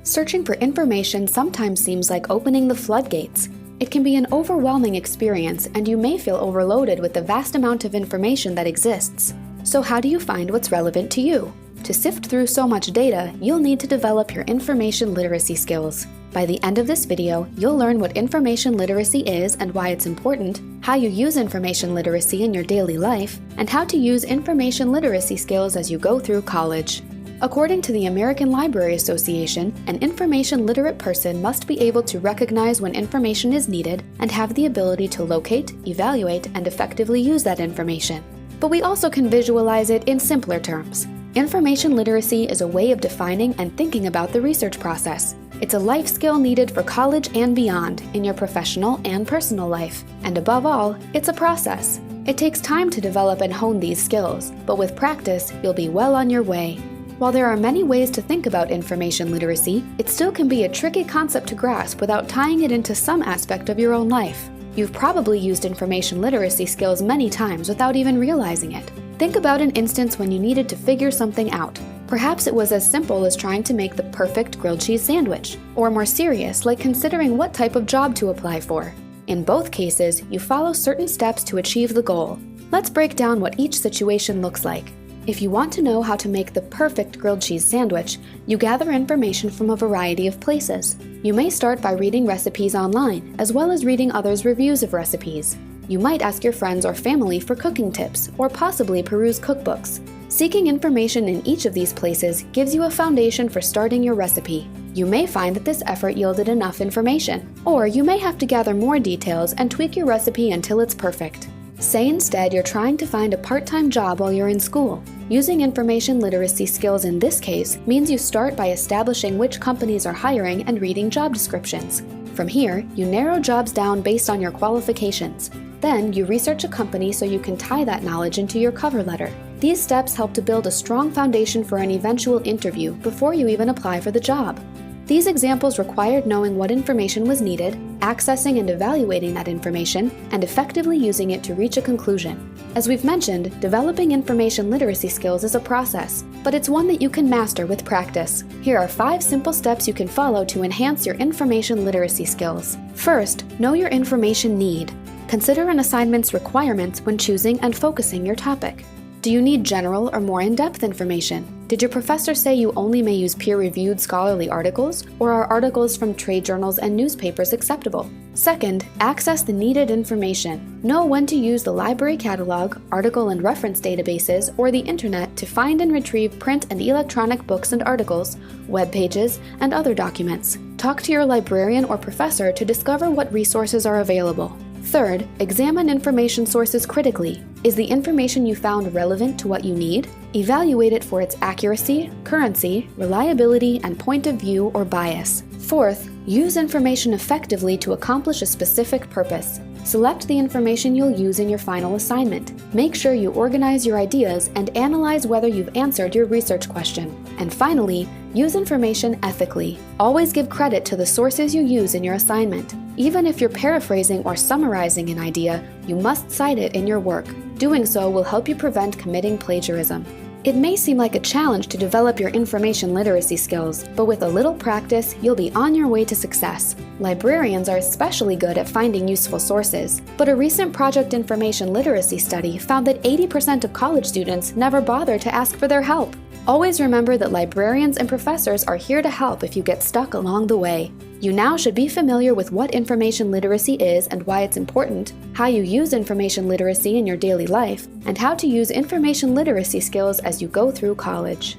Searching for information sometimes seems like opening the floodgates. It can be an overwhelming experience, and you may feel overloaded with the vast amount of information that exists. So how do you find what's relevant to you? To sift through so much data, you'll need to develop your information literacy skills. By the end of this video, you'll learn what information literacy is and why it's important, how you use information literacy in your daily life, and how to use information literacy skills as you go through college. According to the American Library Association, an information literate person must be able to recognize when information is needed and have the ability to locate, evaluate, and effectively use that information. But we also can visualize it in simpler terms. Information literacy is a way of defining and thinking about the research process. It's a life skill needed for college and beyond, in your professional and personal life. And above all, it's a process. It takes time to develop and hone these skills, but with practice, you'll be well on your way. While there are many ways to think about information literacy, it still can be a tricky concept to grasp without tying it into some aspect of your own life. You've probably used information literacy skills many times without even realizing it. Think about an instance when you needed to figure something out. Perhaps it was as simple as trying to make the perfect grilled cheese sandwich, or more serious, like considering what type of job to apply for. In both cases, you follow certain steps to achieve the goal. Let's break down what each situation looks like. If you want to know how to make the perfect grilled cheese sandwich, you gather information from a variety of places. You may start by reading recipes online, as well as reading others' reviews of recipes. You might ask your friends or family for cooking tips, or possibly peruse cookbooks. Seeking information in each of these places gives you a foundation for starting your recipe. You may find that this effort yielded enough information, or you may have to gather more details and tweak your recipe until it's perfect. Say instead you're trying to find a part-time job while you're in school. Using information literacy skills in this case means you start by establishing which companies are hiring and reading job descriptions. From here, you narrow jobs down based on your qualifications. Then, you research a company so you can tie that knowledge into your cover letter. These steps help to build a strong foundation for an eventual interview before you even apply for the job. These examples required knowing what information was needed, accessing and evaluating that information, and effectively using it to reach a conclusion. As we've mentioned, developing information literacy skills is a process, but it's one that you can master with practice. Here are 5 simple steps you can follow to enhance your information literacy skills. First, know your information need. Consider an assignment's requirements when choosing and focusing your topic. Do you need general or more in-depth information? Did your professor say you only may use peer-reviewed scholarly articles, or are articles from trade journals and newspapers acceptable? Second, access the needed information. Know when to use the library catalog, article and reference databases, or the internet to find and retrieve print and electronic books and articles, web pages, and other documents. Talk to your librarian or professor to discover what resources are available. Third, examine information sources critically. Is the information you found relevant to what you need? Evaluate it for its accuracy, currency, reliability, and point of view or bias. Fourth, use information effectively to accomplish a specific purpose. Select the information you'll use in your final assignment. Make sure you organize your ideas and analyze whether you've answered your research question. And finally, use information ethically. Always give credit to the sources you use in your assignment. Even if you're paraphrasing or summarizing an idea, you must cite it in your work. Doing so will help you prevent committing plagiarism. It may seem like a challenge to develop your information literacy skills, but with a little practice, you'll be on your way to success. Librarians are especially good at finding useful sources, but a recent project information literacy study found that 80% of college students never bother to ask for their help. Always remember that librarians and professors are here to help if you get stuck along the way. You now should be familiar with what information literacy is and why it's important, how you use information literacy in your daily life, and how to use information literacy skills as you go through college.